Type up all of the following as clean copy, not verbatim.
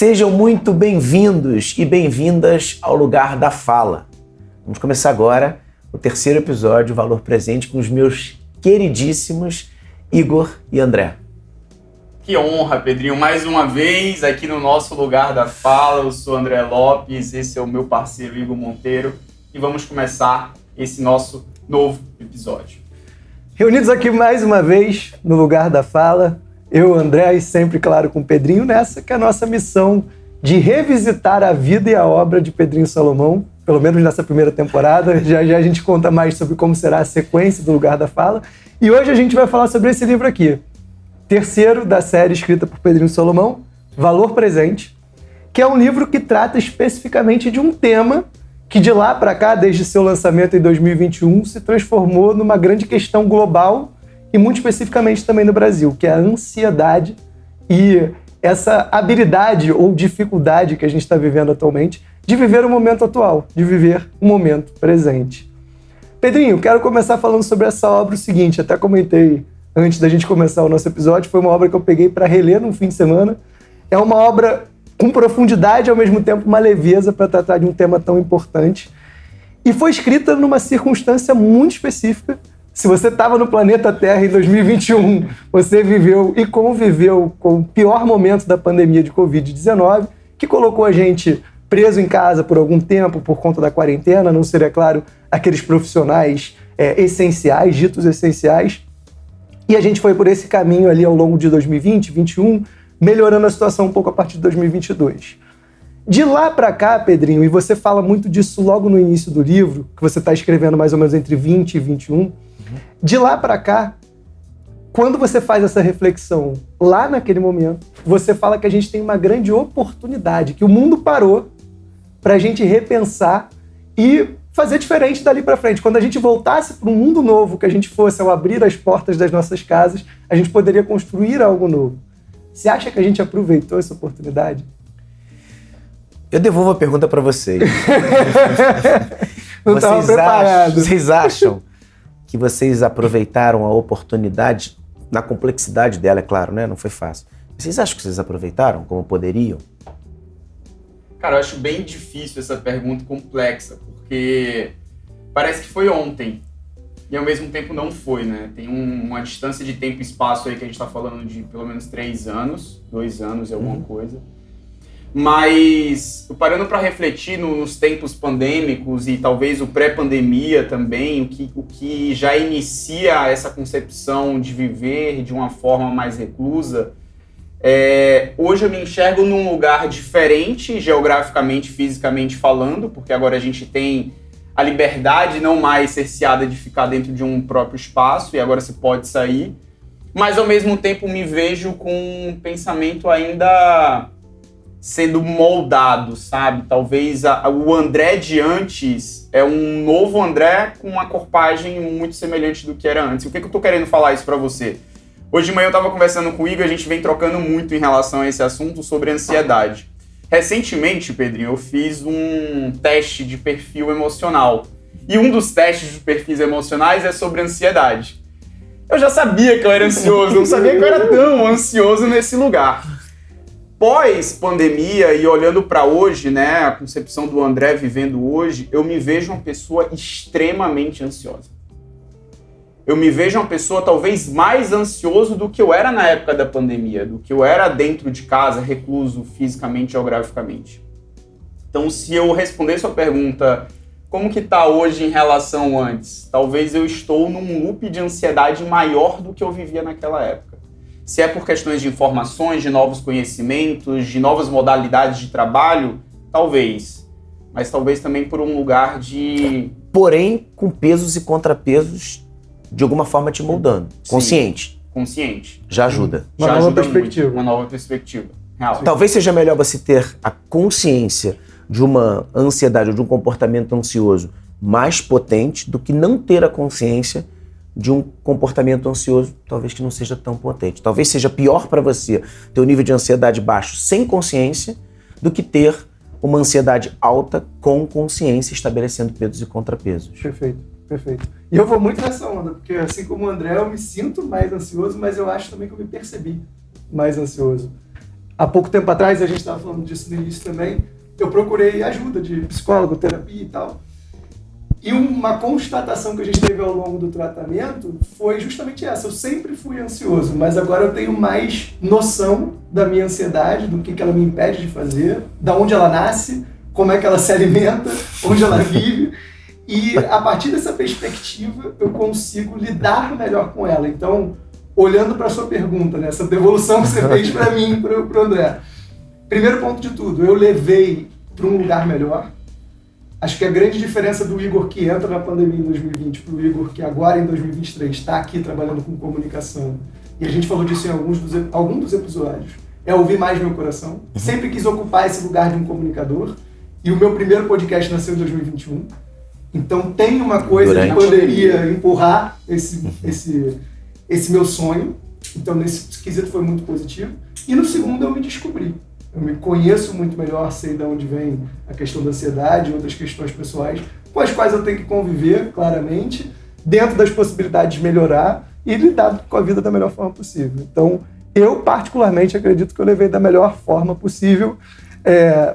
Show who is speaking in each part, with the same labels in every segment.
Speaker 1: Sejam muito bem-vindos e bem-vindas ao Lugar da Fala. Vamos começar agora o terceiro episódio, Valor Presente, com os meus queridíssimos Igor e André.
Speaker 2: Que honra, Pedrinho, mais uma vez aqui no nosso Lugar da Fala. Eu sou André Lopes, esse é o meu parceiro Igor Monteiro e vamos começar esse nosso novo episódio.
Speaker 3: Reunidos aqui mais uma vez no Lugar da Fala, eu, André, e sempre, claro, com o Pedrinho, nessa que é a nossa missão de revisitar a vida e a obra de Pedrinho Salomão, pelo menos nessa primeira temporada. Já a gente conta mais sobre como será a sequência do Lugar da Fala. E hoje a gente vai falar sobre esse livro aqui, terceiro da série escrita por Pedrinho Salomão, Valor Presente, que é um livro que trata especificamente de um tema que de lá para cá, desde seu lançamento em 2021, se transformou numa grande questão global e muito especificamente também no Brasil, que é a ansiedade e essa habilidade ou dificuldade que a gente está vivendo atualmente de viver o momento atual, de viver o momento presente. Pedrinho, quero começar falando sobre essa obra o seguinte, até comentei antes da gente começar o nosso episódio, foi uma obra que eu peguei para reler num fim de semana. É uma obra com profundidade e ao mesmo tempo uma leveza para tratar de um tema tão importante. E foi escrita numa circunstância muito específica. Se você estava no planeta Terra em 2021, você viveu e conviveu com o pior momento da pandemia de Covid-19, que colocou a gente preso em casa por algum tempo por conta da quarentena, não ser, é claro, aqueles profissionais essenciais, ditos essenciais. E a gente foi por esse caminho ali ao longo de 2020, 2021, melhorando a situação um pouco a partir de 2022. De lá para cá, Pedrinho, e você fala muito disso logo no início do livro, que você está escrevendo mais ou menos entre 20 e 21, de lá para cá, quando você faz essa reflexão lá naquele momento, você fala que a gente tem uma grande oportunidade, que o mundo parou para a gente repensar e fazer diferente dali para frente. Quando a gente voltasse para um mundo novo, que a gente fosse ao abrir as portas das nossas casas, a gente poderia construir algo novo. Você acha que a gente aproveitou essa oportunidade?
Speaker 1: Eu devolvo a pergunta para vocês.
Speaker 3: Não estava preparado.
Speaker 1: Vocês acham que vocês aproveitaram a oportunidade, na complexidade dela, é claro, né? Não foi fácil. Vocês acham que vocês aproveitaram como poderiam?
Speaker 2: Cara, eu acho bem difícil essa pergunta complexa, porque parece que foi ontem. E ao mesmo tempo não foi, né? Tem uma distância de tempo e espaço aí que a gente tá falando de pelo menos 3 anos, 2 anos e alguma coisa. Mas, parando para refletir nos tempos pandêmicos e talvez o pré-pandemia também, o que já inicia essa concepção de viver de uma forma mais reclusa, hoje eu me enxergo num lugar diferente, geograficamente, fisicamente falando, porque agora a gente tem a liberdade não mais cerceada de ficar dentro de um próprio espaço, e agora você pode sair, mas ao mesmo tempo me vejo com um pensamento ainda sendo moldado, sabe? Talvez o André de antes é um novo André com uma corpagem muito semelhante do que era antes. O que eu tô querendo falar isso pra você? Hoje de manhã eu tava conversando com o Igor, a gente vem trocando muito em relação a esse assunto sobre ansiedade. Recentemente, Pedrinho, eu fiz um teste de perfil emocional. E um dos testes de perfis emocionais é sobre ansiedade. Eu já sabia que eu era ansioso, não sabia que eu era tão ansioso nesse lugar. Pós-pandemia e olhando para hoje, né, a concepção do André vivendo hoje, eu me vejo uma pessoa extremamente ansiosa. Eu me vejo uma pessoa talvez mais ansioso do que eu era na época da pandemia, do que eu era dentro de casa, recluso fisicamente, geograficamente. Então, se eu responder sua pergunta, como que tá hoje em relação antes? Talvez eu estou num loop de ansiedade maior do que eu vivia naquela época. Se é por questões de informações, de novos conhecimentos, de novas modalidades de trabalho, talvez. Mas talvez também por um lugar de...
Speaker 1: Porém, com pesos e contrapesos, de alguma forma te moldando.
Speaker 2: Sim.
Speaker 1: Consciente. Já ajuda.
Speaker 3: Uma nova perspectiva.
Speaker 2: Muito, uma nova perspectiva. Real.
Speaker 1: Talvez seja melhor você ter a consciência de uma ansiedade ou de um comportamento ansioso mais potente do que não ter a consciência de um comportamento ansioso, talvez que não seja tão potente. Talvez seja pior para você ter um nível de ansiedade baixo sem consciência do que ter uma ansiedade alta com consciência, estabelecendo pesos e contrapesos.
Speaker 3: Perfeito. E eu vou muito nessa onda, porque assim como o André, eu me sinto mais ansioso, mas eu acho também que eu me percebi mais ansioso. há pouco tempo atrás, a gente estava falando disso no início também, eu procurei ajuda de psicólogo, terapia e tal. E uma constatação que a gente teve ao longo do tratamento foi justamente essa. Eu sempre fui ansioso, mas agora eu tenho mais noção da minha ansiedade, do que ela me impede de fazer, da onde ela nasce, como é que ela se alimenta, onde ela vive. E a partir dessa perspectiva, eu consigo lidar melhor com ela. Então, olhando para a sua pergunta, né, essa devolução que você fez para mim e para o André. Primeiro ponto de tudo, eu levei para um lugar melhor. Acho que a grande diferença do Igor que entra na pandemia em 2020 para o Igor que agora em 2023 está aqui trabalhando com comunicação, e a gente falou disso em alguns dos episódios, é ouvir mais meu coração. Sempre quis ocupar esse lugar de um comunicador, e o meu primeiro podcast nasceu em 2021. Então tem uma coisa que poderia empurrar esse meu sonho. Então nesse quesito foi muito positivo. E no segundo eu me descobri. Eu me conheço muito melhor, sei de onde vem a questão da ansiedade e outras questões pessoais, com as quais eu tenho que conviver, claramente, dentro das possibilidades de melhorar e lidar com a vida da melhor forma possível. Então, eu particularmente acredito que eu levei da melhor forma possível,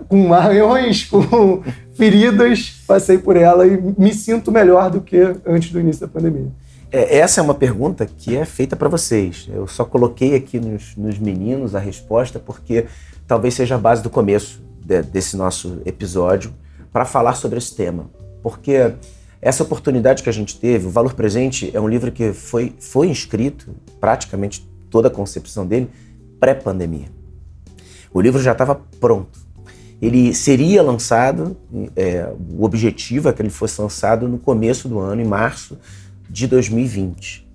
Speaker 3: com arranhões, com feridas, passei por ela e me sinto melhor do que antes do início da pandemia.
Speaker 1: Essa é uma pergunta que é feita para vocês. Eu só coloquei aqui nos meninos a resposta porque talvez seja a base do começo desse nosso episódio para falar sobre esse tema. Porque essa oportunidade que a gente teve, o Valor Presente é um livro que foi escrito, praticamente toda a concepção dele, pré-pandemia. O livro já estava pronto. Ele seria lançado, o objetivo é que ele fosse lançado no começo do ano, em março de 2020.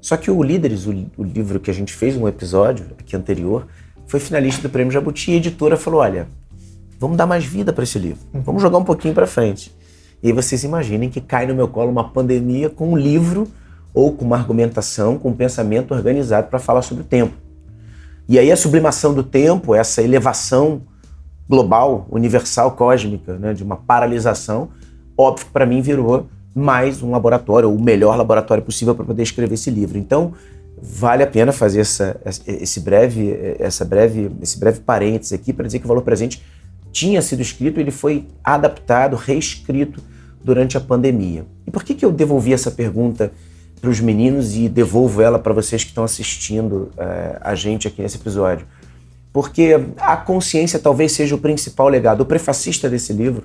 Speaker 1: Só que o Líderes, o livro que a gente fez um episódio aqui anterior, foi finalista do Prêmio Jabuti e a editora falou, olha, vamos dar mais vida para esse livro, vamos jogar um pouquinho para frente. E aí vocês imaginem que cai no meu colo uma pandemia com um livro ou com uma argumentação, com um pensamento organizado para falar sobre o tempo. E aí a sublimação do tempo, essa elevação global, universal, cósmica, né, de uma paralisação, óbvio que para mim virou mais um laboratório, ou o melhor laboratório possível para poder escrever esse livro. Então, vale a pena fazer esse breve parênteses aqui para dizer que o Valor Presente tinha sido escrito, ele foi adaptado, reescrito durante a pandemia. E por que eu devolvi essa pergunta para os meninos e devolvo ela para vocês que estão assistindo a gente aqui nesse episódio? Porque a consciência talvez seja o principal legado. O prefacista desse livro,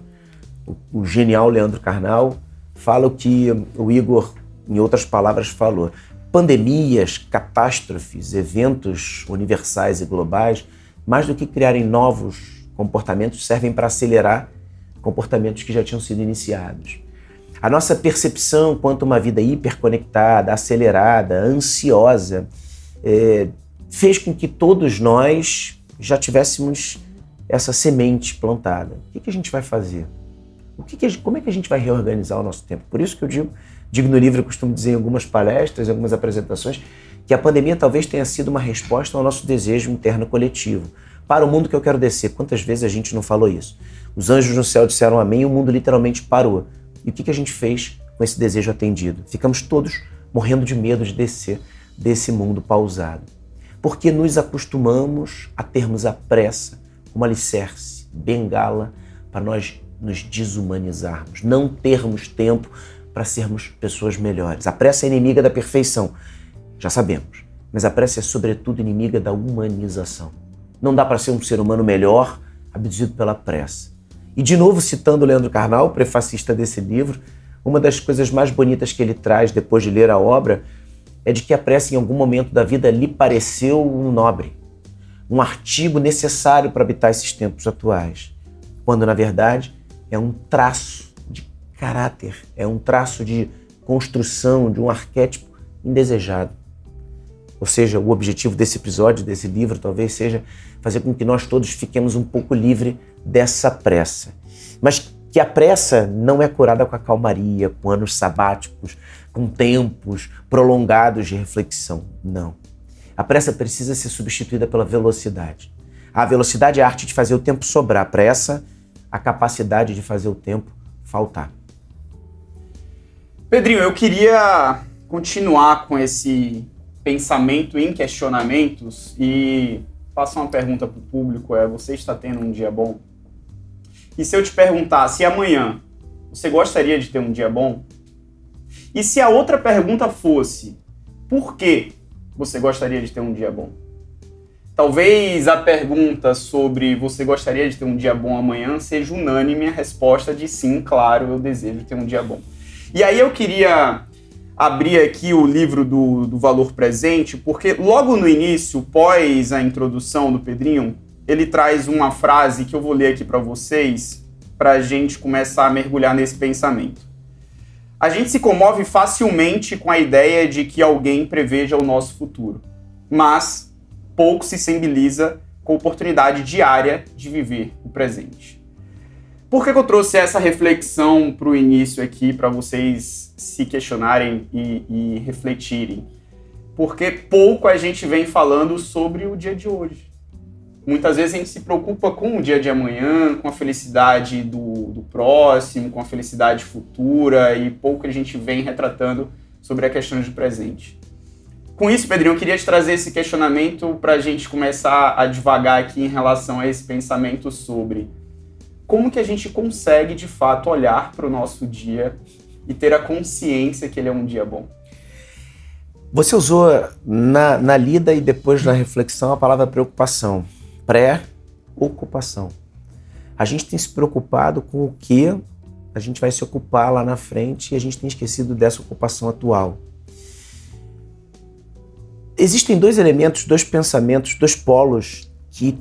Speaker 1: o genial Leandro Carnal, fala o que o Igor, em outras palavras, falou. Pandemias, catástrofes, eventos universais e globais, mais do que criarem novos comportamentos, servem para acelerar comportamentos que já tinham sido iniciados. A nossa percepção quanto a uma vida hiperconectada, acelerada, ansiosa, fez com que todos nós já tivéssemos essa semente plantada. O que a gente vai fazer? Como é que a gente vai reorganizar o nosso tempo? Por isso que eu digo no livro, eu costumo dizer em algumas palestras, em algumas apresentações, que a pandemia talvez tenha sido uma resposta ao nosso desejo interno coletivo. Para o mundo que eu quero descer. Quantas vezes a gente não falou isso? Os anjos no céu disseram amém e o mundo literalmente parou. E o que a gente fez com esse desejo atendido? Ficamos todos morrendo de medo de descer desse mundo pausado. Porque nos acostumamos a termos a pressa como alicerce, bengala, para nós nos desumanizarmos, não termos tempo para sermos pessoas melhores. A pressa é inimiga da perfeição, já sabemos, mas a pressa é sobretudo inimiga da humanização. Não dá para ser um ser humano melhor abduzido pela pressa. E de novo, citando Leandro Carnal, o prefacista desse livro, uma das coisas mais bonitas que ele traz depois de ler a obra é de que a pressa em algum momento da vida lhe pareceu um nobre, um artigo necessário para habitar esses tempos atuais, quando na verdade é um traço de caráter, é um traço de construção de um arquétipo indesejado. Ou seja, o objetivo desse episódio, desse livro, talvez seja fazer com que nós todos fiquemos um pouco livres dessa pressa. Mas que a pressa não é curada com a calmaria, com anos sabáticos, com tempos prolongados de reflexão. Não. A pressa precisa ser substituída pela velocidade. A velocidade é a arte de fazer o tempo sobrar. A pressa, a capacidade de fazer o tempo faltar.
Speaker 2: Pedrinho, eu queria continuar com esse pensamento em questionamentos e faço uma pergunta para o público, você está tendo um dia bom? E se eu te perguntasse, e amanhã, você gostaria de ter um dia bom? E se a outra pergunta fosse, por que você gostaria de ter um dia bom? Talvez a pergunta sobre você gostaria de ter um dia bom amanhã seja unânime a resposta de sim, claro, eu desejo ter um dia bom. E aí eu queria abrir aqui o livro do Valor Presente, porque logo no início, pós a introdução do Pedrinho, ele traz uma frase que eu vou ler aqui para vocês, para a gente começar a mergulhar nesse pensamento. A gente se comove facilmente com a ideia de que alguém preveja o nosso futuro, mas pouco se sensibiliza com a oportunidade diária de viver o presente. Por que eu trouxe essa reflexão para o início aqui, para vocês se questionarem e refletirem? Porque pouco a gente vem falando sobre o dia de hoje. Muitas vezes a gente se preocupa com o dia de amanhã, com a felicidade do próximo, com a felicidade futura, e pouco a gente vem retratando sobre a questão do presente. Com isso, Pedrinho, eu queria te trazer esse questionamento para a gente começar a divagar aqui em relação a esse pensamento sobre como que a gente consegue, de fato, olhar para o nosso dia e ter a consciência que ele é um dia bom.
Speaker 1: Você usou na lida e depois na reflexão a palavra preocupação, pré-ocupação. A gente tem se preocupado com o que a gente vai se ocupar lá na frente e a gente tem esquecido dessa ocupação atual. Existem dois elementos, dois pensamentos, dois polos que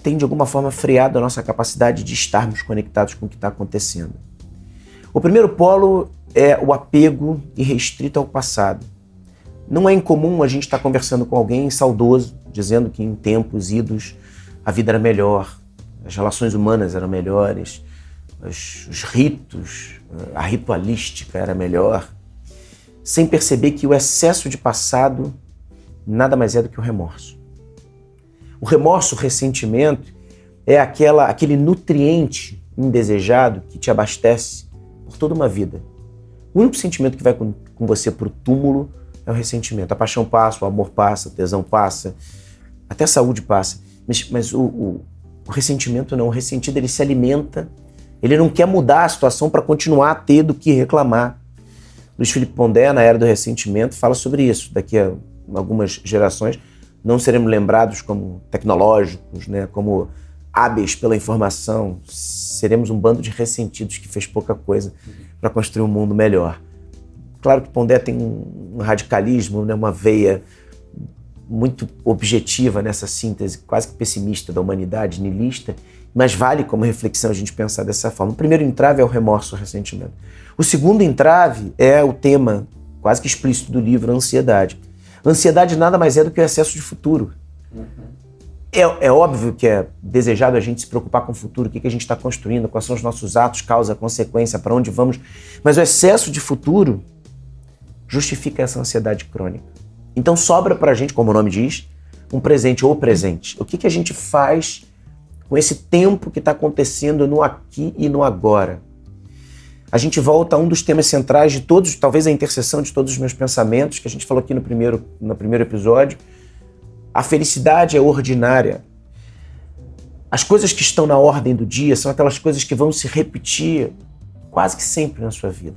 Speaker 1: têm de alguma forma freado a nossa capacidade de estarmos conectados com o que está acontecendo. O primeiro polo é o apego irrestrito ao passado. Não é incomum a gente estar conversando com alguém saudoso, dizendo que em tempos idos a vida era melhor, as relações humanas eram melhores, os ritos, a ritualística era melhor, sem perceber que o excesso de passado nada mais é do que o remorso. O remorso, o ressentimento, é aquele nutriente indesejado que te abastece por toda uma vida. O único sentimento que vai com você para o túmulo é o ressentimento. A paixão passa, o amor passa, o tesão passa, até a saúde passa. Mas o ressentimento não. O ressentido, ele se alimenta, ele não quer mudar a situação para continuar a ter do que reclamar. Luiz Felipe Pondé, na Era do Ressentimento, fala sobre isso. Daqui a algumas gerações não seremos lembrados como tecnológicos, né, como hábeis pela informação. Seremos um bando de ressentidos que fez pouca coisa para construir um mundo melhor. Claro que Pondé tem um radicalismo, né, uma veia muito objetiva nessa síntese, quase que pessimista da humanidade, niilista, mas vale como reflexão a gente pensar dessa forma. O primeiro entrave é o remorso, o ressentimento. O segundo entrave é o tema quase que explícito do livro, a ansiedade. A ansiedade nada mais é do que o excesso de futuro. É óbvio que é desejado a gente se preocupar com o futuro, o que a gente está construindo, quais são os nossos atos, causa, consequência, para onde vamos, mas o excesso de futuro justifica essa ansiedade crônica. Então sobra para a gente, como o nome diz, um presente ou presente. O que a gente faz com esse tempo que está acontecendo no aqui e no agora? A gente volta a um dos temas centrais de todos, talvez a interseção de todos os meus pensamentos, que a gente falou aqui no primeiro episódio. A felicidade é ordinária. As coisas que estão na ordem do dia são aquelas coisas que vão se repetir quase que sempre na sua vida.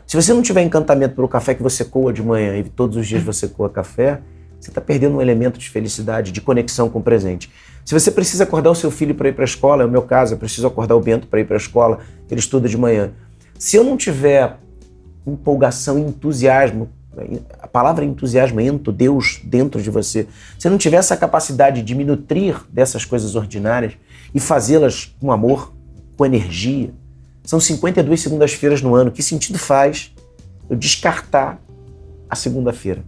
Speaker 1: Se você não tiver encantamento pelo café que você coa de manhã e todos os dias você coa café, você está perdendo um elemento de felicidade, de conexão com o presente. Se você precisa acordar o seu filho para ir para a escola, é o meu caso, eu preciso acordar o Bento para ir para a escola, ele estuda de manhã. Se eu não tiver empolgação, entusiasmo, a palavra entusiasmo, Deus dentro de você, se eu não tiver essa capacidade de me nutrir dessas coisas ordinárias e fazê-las com amor, com energia, são 52 segundas-feiras no ano, que sentido faz eu descartar a segunda-feira?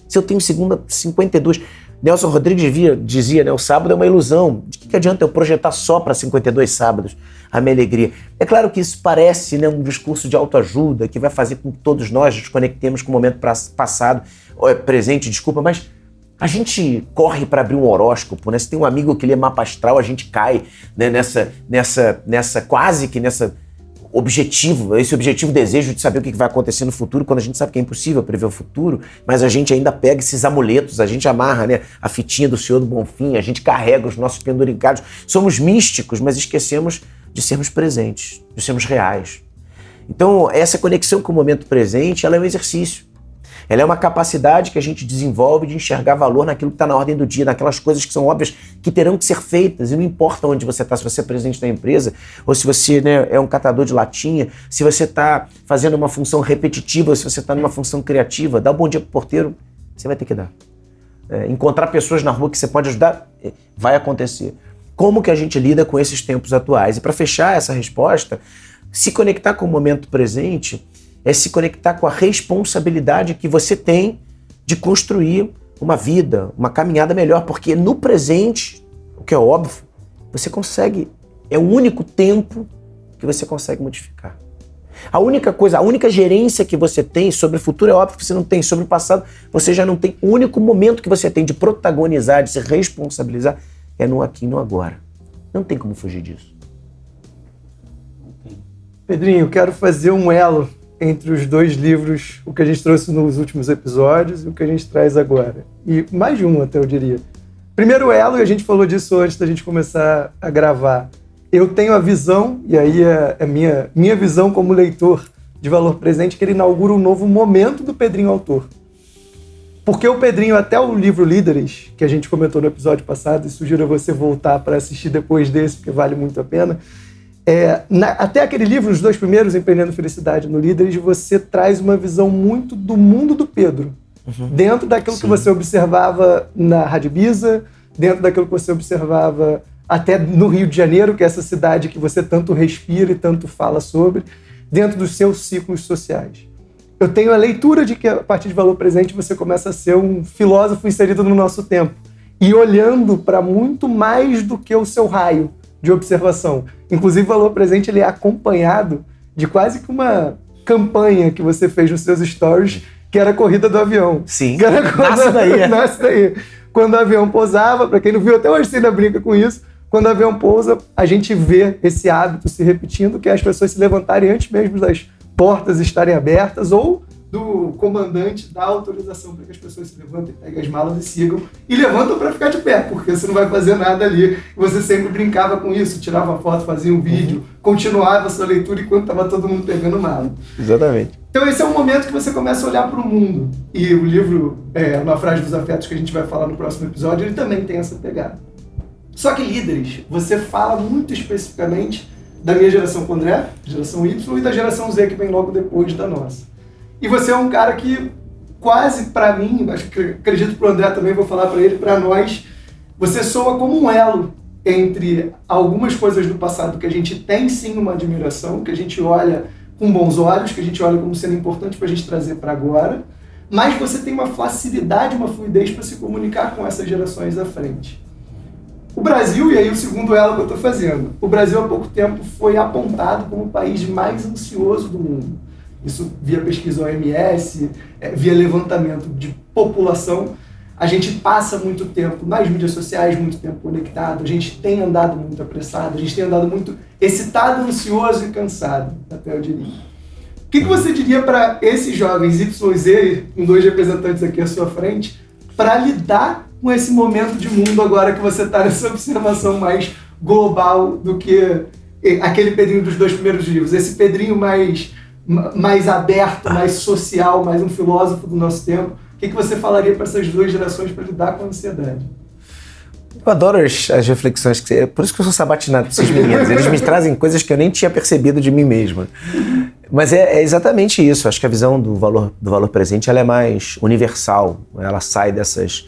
Speaker 1: Se eu tenho 52... Nelson Rodrigues dizia, né, o sábado é uma ilusão. De que adianta eu projetar só para 52 sábados a minha alegria? É claro que isso parece, né, um discurso de autoajuda que vai fazer com que todos nós nos conectemos com o momento passado, presente, desculpa, mas a gente corre para abrir um horóscopo, né? Se tem um amigo que lê mapa astral, a gente cai, né, nessa quase que nessa... objetivo, esse objetivo desejo de saber o que vai acontecer no futuro, quando a gente sabe que é impossível prever o futuro, mas a gente ainda pega esses amuletos, a gente amarra, né, a fitinha do Senhor do Bonfim, a gente carrega os nossos penduricados. Somos místicos, mas esquecemos de sermos presentes, de sermos reais. Então, essa conexão com o momento presente, ela é um exercício. Ela é uma capacidade que a gente desenvolve de enxergar valor naquilo que está na ordem do dia, naquelas coisas que são óbvias, que terão que ser feitas. E não importa onde você está, se você é presidente da empresa, ou se você, né, é um catador de latinha, se você está fazendo uma função repetitiva, ou se você está numa função criativa, dá um bom dia pro porteiro, você vai ter que dar. Encontrar pessoas na rua que você pode ajudar, vai acontecer. Como que a gente lida com esses tempos atuais? E para fechar essa resposta, se conectar com o momento presente é se conectar com a responsabilidade que você tem de construir uma vida, uma caminhada melhor, porque no presente, o que é óbvio, você consegue, é o único tempo que você consegue modificar. A única coisa, a única gerência que você tem sobre o futuro é óbvio que você não tem, sobre o passado você já não tem. O único momento que você tem de protagonizar, de se responsabilizar, é no aqui e no agora. Não tem como fugir disso.
Speaker 3: Pedrinho, eu quero fazer um elo entre os dois livros, o que a gente trouxe nos últimos episódios e o que a gente traz agora. E mais de um, até eu diria. Primeiro elo, e a gente falou disso antes da gente começar a gravar. Eu tenho a visão, e aí é minha visão como leitor de Valor Presente, que ele inaugura um novo momento do Pedrinho autor. Porque o Pedrinho, até o livro Líderes, que a gente comentou no episódio passado, e sugiro a você voltar para assistir depois desse, porque vale muito a pena, até aquele livro, os dois primeiros, Empreendendo Felicidade no Líderes, você traz uma visão muito do mundo do Pedro. Dentro daquilo que você observava na Rádio Ibiza, dentro daquilo que você observava até no Rio de Janeiro, que é essa cidade que você tanto respira e tanto fala sobre, dentro dos seus ciclos sociais. Eu tenho a leitura de que, a partir de Valor Presente, você começa a ser um filósofo inserido no nosso tempo e olhando para muito mais do que o seu raio de observação. Inclusive, o Valor Presente ele é acompanhado de quase que uma campanha que você fez nos seus stories, que era a corrida do avião.
Speaker 1: Sim,
Speaker 3: nasce daí. Nasce daí. Quando o avião pousava, para quem não viu, até hoje você ainda brinca com isso, quando o avião pousa, a gente vê esse hábito se repetindo, que é as pessoas se levantarem antes mesmo das portas estarem abertas, ou do comandante dar autorização para que as pessoas se levantem, peguem as malas e sigam, e levantam para ficar de pé, porque você não vai fazer nada ali. Você sempre brincava com isso, tirava foto, fazia um vídeo, continuava a sua leitura enquanto estava todo mundo pegando mala.
Speaker 1: Exatamente.
Speaker 3: Então esse é um momento que você começa a olhar para o mundo. E o livro Naufrágio dos Afetos, que a gente vai falar no próximo episódio, ele também tem essa pegada. Só que Líderes, você fala muito especificamente da minha geração com o André, geração Y, e da geração Z, que vem logo depois da nossa. E você é um cara que quase para mim, acredito pro André também, vou falar para ele, para nós, você soa como um elo entre algumas coisas do passado que a gente tem sim uma admiração, que a gente olha com bons olhos, que a gente olha como sendo importante para a gente trazer para agora, mas você tem uma facilidade, uma fluidez para se comunicar com essas gerações à frente. O Brasil, e aí o segundo elo que eu estou fazendo, o Brasil há pouco tempo foi apontado como o país mais ansioso do mundo. Isso via pesquisa OMS, via levantamento de população. A gente passa muito tempo nas mídias sociais, muito tempo conectado, a gente tem andado muito apressado, a gente tem andado muito excitado, ansioso e cansado, até eu diria. O que você diria para esses jovens Y e Z, com dois representantes aqui à sua frente, para lidar com esse momento de mundo agora que você está nessa observação mais global do que aquele Pedrinho dos dois primeiros livros, esse Pedrinho mais aberto, mais social, mais um filósofo do nosso tempo? O que você falaria para essas duas gerações para lidar com a ansiedade?
Speaker 1: Eu adoro as reflexões, por isso que eu sou sabatinado com esses meninos. Eles me trazem coisas que eu nem tinha percebido de mim mesmo. Mas é exatamente isso. Acho que a visão do valor presente ela é mais universal. Ela sai dessas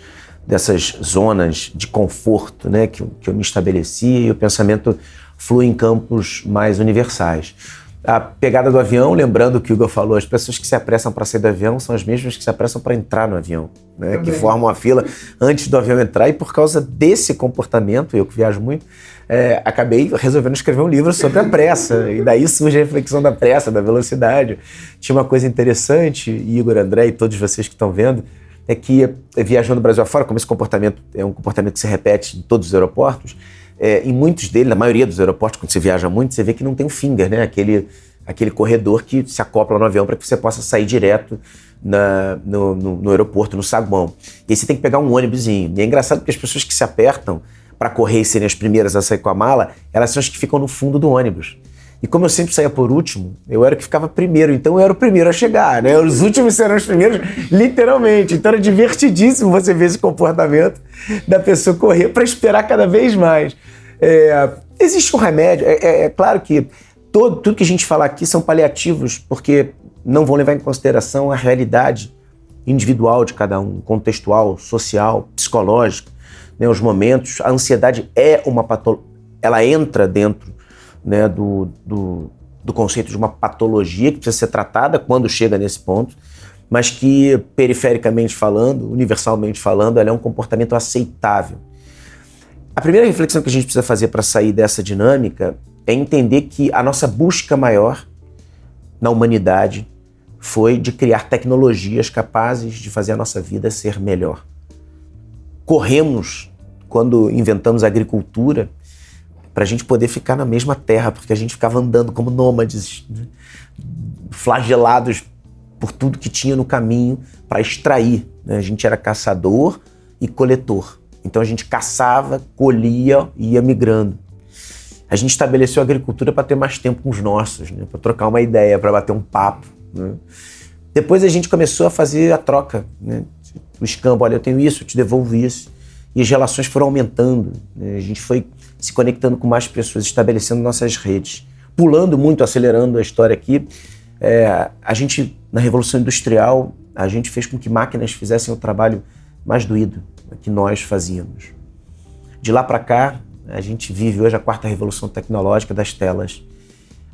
Speaker 1: zonas de conforto, né, que eu me estabeleci, e o pensamento flui em campos mais universais. A pegada do avião, lembrando o que o Hugo falou, as pessoas que se apressam para sair do avião são as mesmas que se apressam para entrar no avião, né? Que formam a fila antes do avião entrar, e por causa desse comportamento, eu que viajo muito, acabei resolvendo escrever um livro sobre a pressa, e daí surge a reflexão da pressa, da velocidade. Tinha uma coisa interessante, Igor, André e todos vocês que estão vendo, é que viajando do Brasil afora, como esse comportamento é um comportamento que se repete em todos os aeroportos, em muitos deles, na maioria dos aeroportos, quando você viaja muito, você vê que não tem um finger, né? Aquele aquele corredor que se acopla no avião para que você possa sair direto no aeroporto, no saguão. E aí você tem que pegar um ônibusinho. E é engraçado porque as pessoas que se apertam para correr e serem as primeiras a sair com a mala, elas são as que ficam no fundo do ônibus. E como eu sempre saía por último, eu era o que ficava primeiro, então eu era o primeiro a chegar, né? Os últimos serão os primeiros, literalmente. Então era divertidíssimo você ver esse comportamento da pessoa correr para esperar cada vez mais. Existe um remédio, é claro que tudo que a gente fala aqui são paliativos, porque não vão levar em consideração a realidade individual de cada um, contextual, social, psicológica, né? Os momentos. A ansiedade é uma patologia, ela entra dentro, né, do conceito de uma patologia que precisa ser tratada quando chega nesse ponto, mas que, perifericamente falando, universalmente falando, ela é um comportamento aceitável. A primeira reflexão que a gente precisa fazer para sair dessa dinâmica é entender que a nossa busca maior na humanidade foi de criar tecnologias capazes de fazer a nossa vida ser melhor. Corremos, quando inventamos a agricultura, para a gente poder ficar na mesma terra, porque a gente ficava andando como nômades, né? Flagelados por tudo que tinha no caminho para extrair, né? A gente era caçador e coletor. Então a gente caçava, colhia e ia migrando. A gente estabeleceu a agricultura para ter mais tempo com os nossos, né? Para trocar uma ideia, para bater um papo, né? Depois a gente começou a fazer a troca, né? O escambo, olha, eu tenho isso, eu te devolvo isso. E as relações foram aumentando, né? A gente foi se conectando com mais pessoas, estabelecendo nossas redes. Pulando muito, acelerando a história aqui, a gente, na Revolução Industrial, a gente fez com que máquinas fizessem o trabalho mais doído que nós fazíamos. De lá para cá, a gente vive hoje a 4ª revolução tecnológica das telas.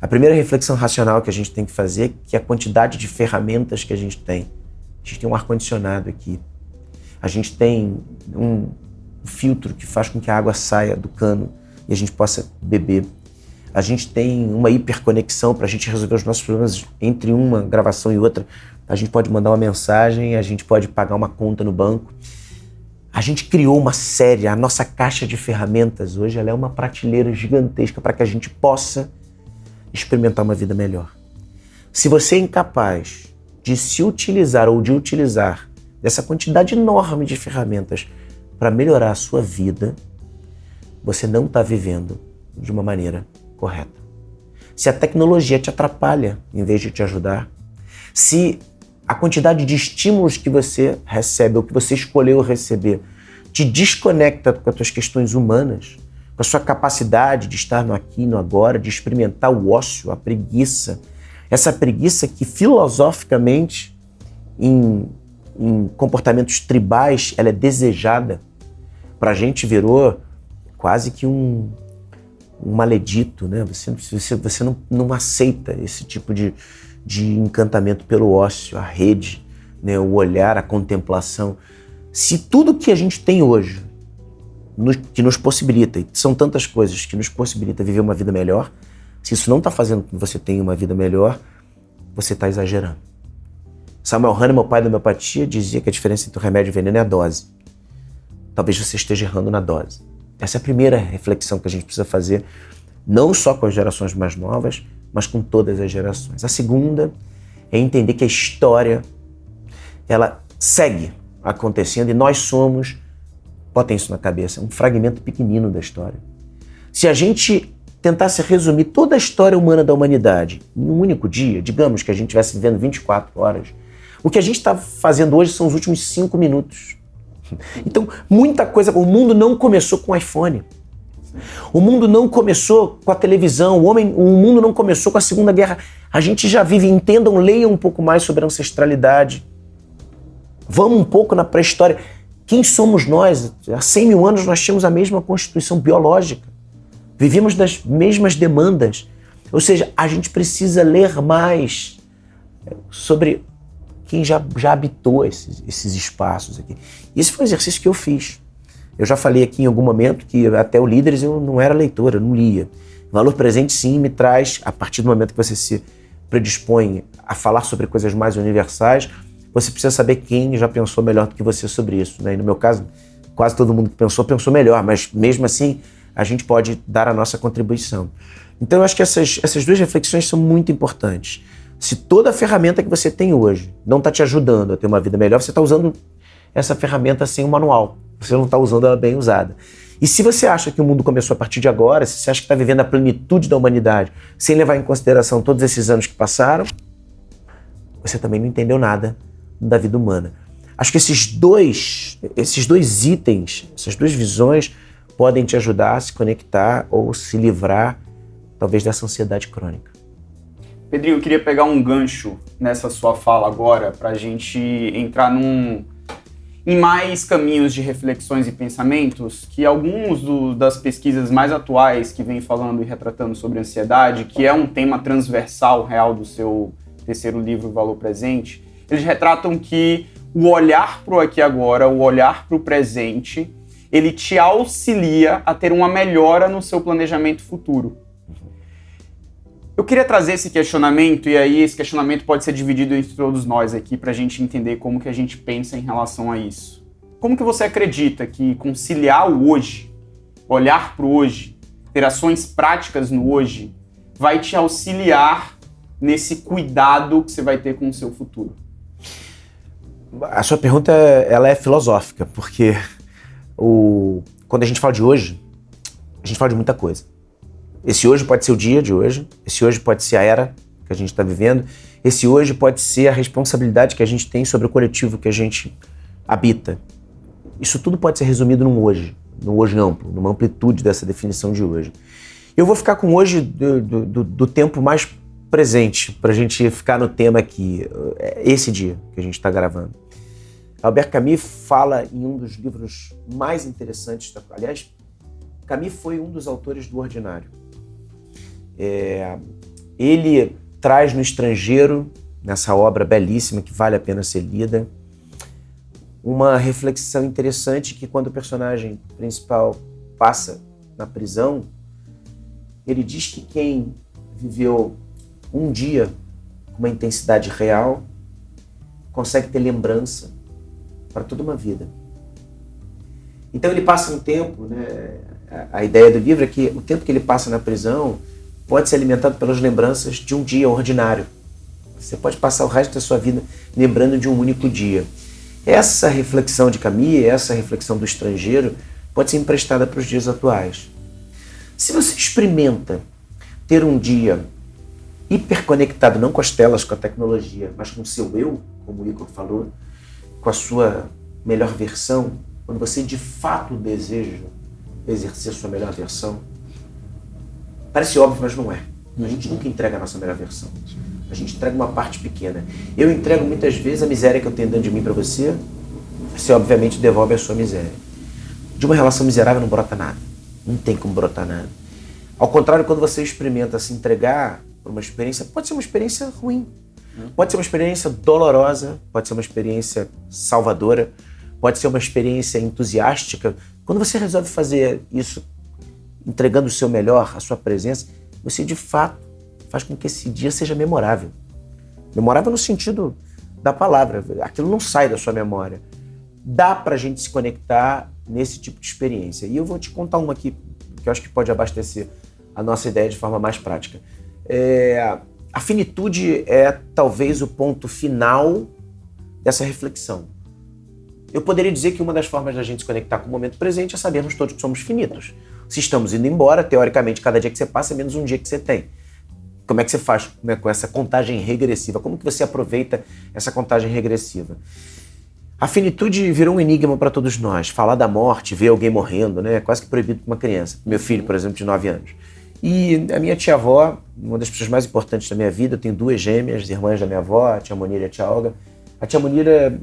Speaker 1: A primeira reflexão racional que a gente tem que fazer é que a quantidade de ferramentas que a gente tem. A gente tem um ar-condicionado aqui. A gente tem um filtro que faz com que a água saia do cano e a gente possa beber. A gente tem uma hiperconexão para a gente resolver os nossos problemas entre uma gravação e outra. A gente pode mandar uma mensagem, a gente pode pagar uma conta no banco. A gente criou uma série, a nossa caixa de ferramentas hoje ela é uma prateleira gigantesca para que a gente possa experimentar uma vida melhor. Se você é incapaz de se utilizar ou de utilizar dessa quantidade enorme de ferramentas para melhorar a sua vida, você não está vivendo de uma maneira correta. Se a tecnologia te atrapalha em vez de te ajudar, se a quantidade de estímulos que você recebe ou que você escolheu receber te desconecta com as suas questões humanas, com a sua capacidade de estar no aqui e no agora, de experimentar o ócio, a preguiça, essa preguiça que filosoficamente em comportamentos tribais ela é desejada, para a gente virou quase que um maledito, né? Você não aceita esse tipo de encantamento pelo ócio, a rede, né? O olhar, a contemplação. Se tudo que a gente tem hoje, que nos possibilita, e são tantas coisas que nos possibilita viver uma vida melhor, se isso não está fazendo com que você tenha uma vida melhor, você está exagerando. Samuel Hahnemann, o pai da homeopatia, dizia que a diferença entre o remédio e o veneno é a dose. Talvez você esteja errando na dose. Essa é a primeira reflexão que a gente precisa fazer, não só com as gerações mais novas, mas com todas as gerações. A segunda é entender que a história, ela segue acontecendo e nós somos, botem isso na cabeça, um fragmento pequenino da história. Se a gente tentasse resumir toda a história humana da humanidade em um único dia, digamos que a gente estivesse vivendo 24 horas, o que a gente está fazendo hoje são os últimos 5 minutos. Então, muita coisa, o mundo não começou com o iPhone. O mundo não começou com a televisão, o mundo não começou com a Segunda Guerra. A gente já vive, entendam, leiam um pouco mais sobre a ancestralidade. Vamos um pouco na pré-história. Quem somos nós? Há 100 mil anos nós tínhamos a mesma constituição biológica. Vivíamos das mesmas demandas. Ou seja, a gente precisa ler mais sobre quem já habitou esses espaços aqui. Esse foi um exercício que eu fiz. Eu já falei aqui em algum momento que até o Líderes eu não era leitor, eu não lia. O Valor Presente, sim, me traz, a partir do momento que você se predispõe a falar sobre coisas mais universais, você precisa saber quem já pensou melhor do que você sobre isso, né? E no meu caso, quase todo mundo que pensou melhor, mas mesmo assim, a gente pode dar a nossa contribuição. Então eu acho que essas duas reflexões são muito importantes. Se toda a ferramenta que você tem hoje não está te ajudando a ter uma vida melhor, você está usando essa ferramenta sem um manual. Você não está usando ela bem usada. E se você acha que o mundo começou a partir de agora, se você acha que está vivendo a plenitude da humanidade, sem levar em consideração todos esses anos que passaram, você também não entendeu nada da vida humana. Acho que esses dois itens, essas duas visões, podem te ajudar a se conectar ou se livrar, talvez, dessa ansiedade crônica.
Speaker 2: Pedrinho, eu queria pegar um gancho nessa sua fala agora para a gente entrar em mais caminhos de reflexões e pensamentos, que alguns das pesquisas mais atuais que vêm falando e retratando sobre ansiedade, que é um tema transversal real do seu terceiro livro, Valor Presente, eles retratam que o olhar para o aqui e agora, o olhar para o presente, ele te auxilia a ter uma melhora no seu planejamento futuro. Eu queria trazer esse questionamento, e aí esse questionamento pode ser dividido entre todos nós aqui para a gente entender como que a gente pensa em relação a isso. Como que você acredita que conciliar o hoje, olhar para o hoje, ter ações práticas no hoje, vai te auxiliar nesse cuidado que você vai ter com o seu futuro?
Speaker 1: A sua pergunta, ela é filosófica, porque quando a gente fala de hoje, a gente fala de muita coisa. Esse hoje pode ser o dia de hoje, esse hoje pode ser a era que a gente está vivendo, esse hoje pode ser a responsabilidade que a gente tem sobre o coletivo que a gente habita. Isso tudo pode ser resumido num hoje amplo, numa amplitude dessa definição de hoje. Eu vou ficar com hoje do tempo mais presente, para a gente ficar no tema aqui, esse dia que a gente está gravando. Albert Camus fala em um dos livros mais interessantes, aliás, Camus foi um dos autores do Ordinário. Ele traz no Estrangeiro, nessa obra belíssima que vale a pena ser lida, uma reflexão interessante que quando o personagem principal passa na prisão, ele diz que quem viveu um dia com uma intensidade real consegue ter lembrança para toda uma vida. Então ele passa um tempo, né? A ideia do livro é que o tempo que ele passa na prisão pode ser alimentado pelas lembranças de um dia ordinário. Você pode passar o resto da sua vida lembrando de um único dia. Essa reflexão de Camus, essa reflexão do Estrangeiro, pode ser emprestada para os dias atuais. Se você experimenta ter um dia hiperconectado, não com as telas, com a tecnologia, mas com o seu eu, como o Igor falou, com a sua melhor versão, quando você de fato deseja exercer a sua melhor versão, parece óbvio, mas não é. A gente nunca entrega a nossa melhor versão. A gente entrega uma parte pequena. Eu entrego muitas vezes a miséria que eu tenho dentro de mim para você, você obviamente devolve a sua miséria. De uma relação miserável não brota nada. Não tem como brotar nada. Ao contrário, quando você experimenta se entregar para uma experiência, pode ser uma experiência ruim, pode ser uma experiência dolorosa, pode ser uma experiência salvadora, pode ser uma experiência entusiástica. Quando você resolve fazer isso, entregando o seu melhor, a sua presença, você de fato faz com que esse dia seja memorável. Memorável no sentido da palavra. Aquilo não sai da sua memória. Dá pra gente se conectar nesse tipo de experiência. E eu vou te contar uma aqui que eu acho que pode abastecer a nossa ideia de forma mais prática. A finitude é talvez o ponto final dessa reflexão. Eu poderia dizer que uma das formas da gente se conectar com o momento presente é sabermos todos que somos finitos. Se estamos indo embora, teoricamente, cada dia que você passa é menos um dia que você tem. Como é que você faz, né, com essa contagem regressiva? Como que você aproveita essa contagem regressiva? A finitude virou um enigma para todos nós. Falar da morte, ver alguém morrendo, né, é quase que proibido para uma criança. Meu filho, por exemplo, de 9 anos. E a minha tia-avó, uma das pessoas mais importantes da minha vida, eu tenho 2 gêmeas, irmãs da minha avó, a tia Monira e a tia Olga. A tia Monira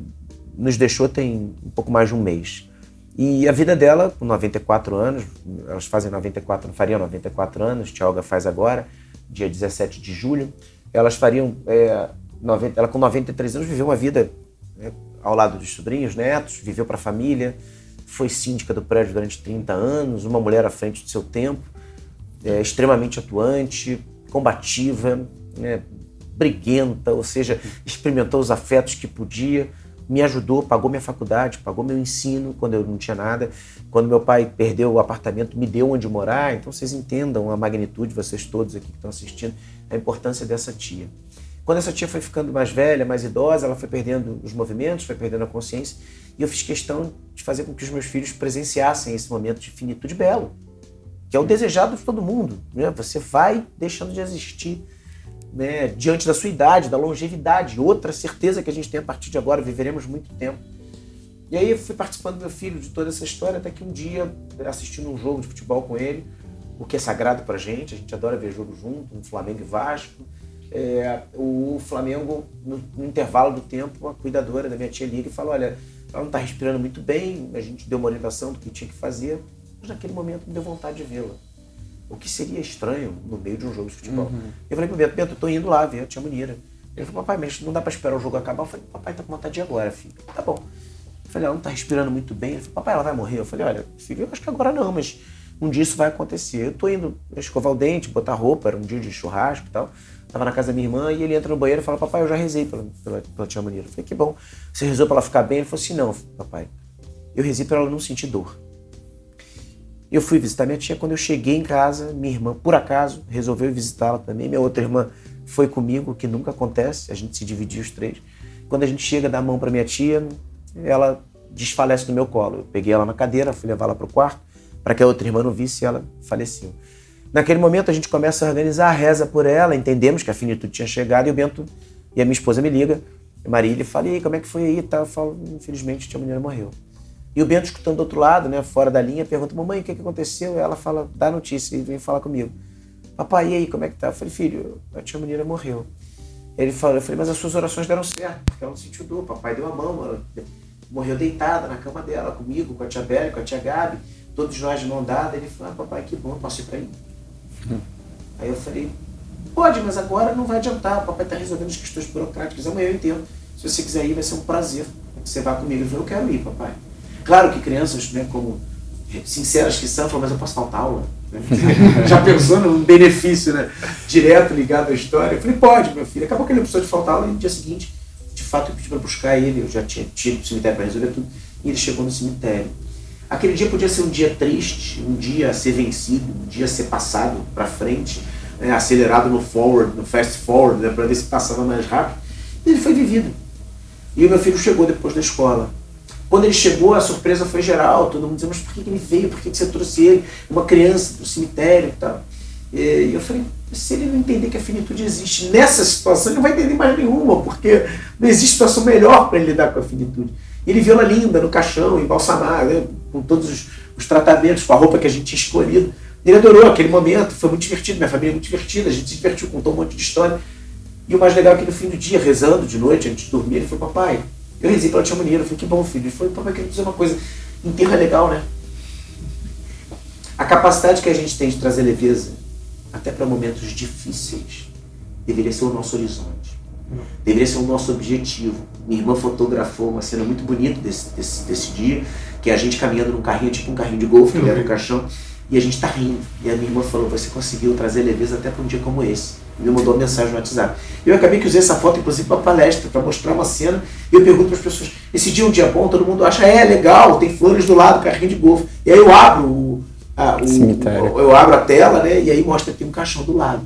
Speaker 1: nos deixou tem um pouco mais de um mês. E a vida dela, com 94 anos, elas fariam 94 anos, tia Olga faz agora, dia 17 de julho, elas fariam, ela com 93 anos viveu uma vida ao lado dos sobrinhos, netos, viveu para a família, foi síndica do prédio durante 30 anos, uma mulher à frente do seu tempo, extremamente atuante, combativa, briguenta, ou seja, experimentou os afetos que podia, me ajudou, pagou minha faculdade, pagou meu ensino quando eu não tinha nada. Quando meu pai perdeu o apartamento, me deu onde morar. Então vocês entendam a magnitude, vocês todos aqui que estão assistindo, a importância dessa tia. Quando essa tia foi ficando mais velha, mais idosa, ela foi perdendo os movimentos, foi perdendo a consciência. E eu fiz questão de fazer com que os meus filhos presenciassem esse momento de finitude belo, que é o desejado de todo mundo, né? Você vai deixando de existir, né, diante da sua idade, da longevidade. Outra certeza que a gente tem a partir de agora, viveremos muito tempo. E aí eu fui participando do meu filho de toda essa história, até que um dia, assistindo um jogo de futebol com ele, o que é sagrado pra gente, a gente adora ver jogo junto, um Flamengo e Vasco. O Flamengo, no intervalo do tempo, a cuidadora da minha tia liga e fala, olha, ela não está respirando muito bem, a gente deu uma orientação do que tinha que fazer, mas naquele momento me deu vontade de vê-la. O que seria estranho no meio de um jogo de futebol. Eu falei pro Bento, eu tô indo lá ver a tia Munira. Ele falou, papai, mas não dá para esperar o jogo acabar? Eu falei, papai, tá com vontade de ir agora, filho. Tá bom. Eu falei, ela não tá respirando muito bem. Ele falou, papai, ela vai morrer? Eu falei, olha, filho, eu acho que agora não, mas um dia isso vai acontecer. Eu tô indo escovar o dente, botar roupa, era um dia de churrasco e tal. Tava na casa da minha irmã e ele entra no banheiro e fala, papai, eu já rezei pela tia Munira. Eu falei, que bom. Você rezou pra ela ficar bem? Ele falou assim, não, papai, eu rezei pra ela não sentir dor. Eu fui visitar minha tia. Quando eu cheguei em casa, minha irmã, por acaso, resolveu visitá-la também. Minha outra irmã foi comigo, o que nunca acontece, a gente se dividia os três. Quando a gente chega, dá a mão pra minha tia, ela desfalece no meu colo. Eu peguei ela na cadeira, fui levar ela pro quarto, para que a outra irmã não visse e ela faleceu. Naquele momento a gente começa a organizar a reza por ela, entendemos que a finitude tinha chegado e o Bento e a minha esposa me liga, Marília, e fala, e aí, como é que foi aí? Eu falo, infelizmente, a tia Munira morreu. E o Bento, escutando do outro lado, né, fora da linha, pergunta, mamãe, o que aconteceu? E ela fala, dá notícia e vem falar comigo. Papai, e aí, como é que tá? Eu falei, filho, a tia Munira morreu. Eu falei, mas as suas orações deram certo, porque ela não sentiu dor, papai deu a mão, ela morreu deitada na cama dela, comigo, com a tia Bélia, com a tia Gabi, todos nós de mão dada. Ele falou, papai, que bom, eu posso ir pra aí? Aí eu falei, pode, mas agora não vai adiantar, o papai tá resolvendo as questões burocráticas, amanhã eu entendo, se você quiser ir vai ser um prazer que você vá comigo. Eu falei, eu quero ir, papai. Claro que crianças, né, como sinceras que são, falam, mas eu posso faltar aula? Já pensou num benefício, né, direto ligado à história? Eu falei, pode, meu filho. Acabou que ele precisou de faltar aula e no dia seguinte, de fato, eu pedi para buscar ele, eu já tinha ido pro cemitério para resolver tudo, e ele chegou no cemitério. Aquele dia podia ser um dia triste, um dia a ser vencido, um dia a ser passado para frente, né, acelerado no forward, no fast forward, né, para ver se passava mais rápido. E ele foi vivido. E o meu filho chegou depois da escola. Quando ele chegou, a surpresa foi geral, todo mundo dizia, mas por que ele veio? Por que você trouxe ele, uma criança, para o cemitério e tal? E eu falei, se ele não entender que a finitude existe nessa situação, ele não vai entender mais nenhuma, porque não existe situação melhor para ele lidar com a finitude. E ele viu ela linda no caixão, embalsamada, né, com todos os tratamentos, com a roupa que a gente tinha escolhido. Ele adorou aquele momento, foi muito divertido, minha família é muito divertida, a gente se divertiu, contou um monte de história. E o mais legal é que no fim do dia, rezando de noite, antes de dormir, ele falou, papai, eu rezei pela tia Munira. Eu falei, que bom, filho. Ele falou, papai, queria dizer uma coisa, enterro é legal, né? A capacidade que a gente tem de trazer leveza, até para momentos difíceis, deveria ser o nosso horizonte. Deveria ser o nosso objetivo. Minha irmã fotografou uma cena muito bonita desse dia, que é a gente caminhando num carrinho, tipo um carrinho de golfe, que leva no caixão, e a gente tá rindo. E a minha irmã falou, você conseguiu trazer leveza até para um dia como esse. E me mandou uma mensagem no WhatsApp. Eu acabei que usei essa foto, inclusive, para palestra, para mostrar uma cena, e eu pergunto para as pessoas, esse dia é um dia bom? Todo mundo acha, legal, tem flores do lado, carrinho de golfe. E aí eu abro eu abro a tela, né, e aí mostra que tem um caixão do lado.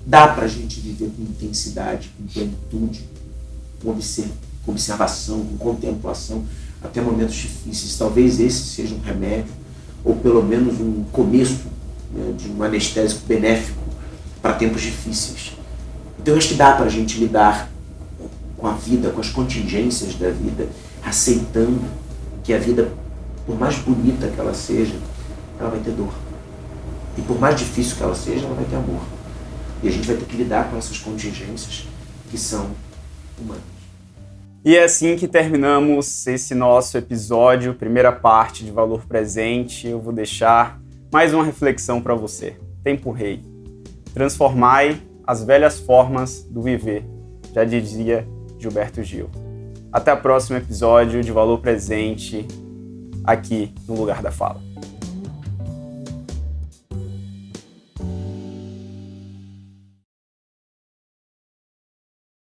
Speaker 1: Dá pra gente viver com intensidade, com plenitude, com observação, com contemplação, até momentos difíceis. Talvez esse seja um remédio, ou pelo menos um começo, né, de um anestésico benéfico para tempos difíceis. Então eu acho que dá pra gente lidar com a vida, com as contingências da vida, aceitando que a vida, por mais bonita que ela seja, ela vai ter dor. E por mais difícil que ela seja, ela vai ter amor. E a gente vai ter que lidar com essas contingências que são humanas.
Speaker 2: E é assim que terminamos esse nosso episódio, primeira parte de Valor Presente. Eu vou deixar mais uma reflexão para você. Tempo rei. Transformai as velhas formas do viver, já dizia Gilberto Gil. Até o próximo episódio de Valor Presente, aqui no Lugar da Fala.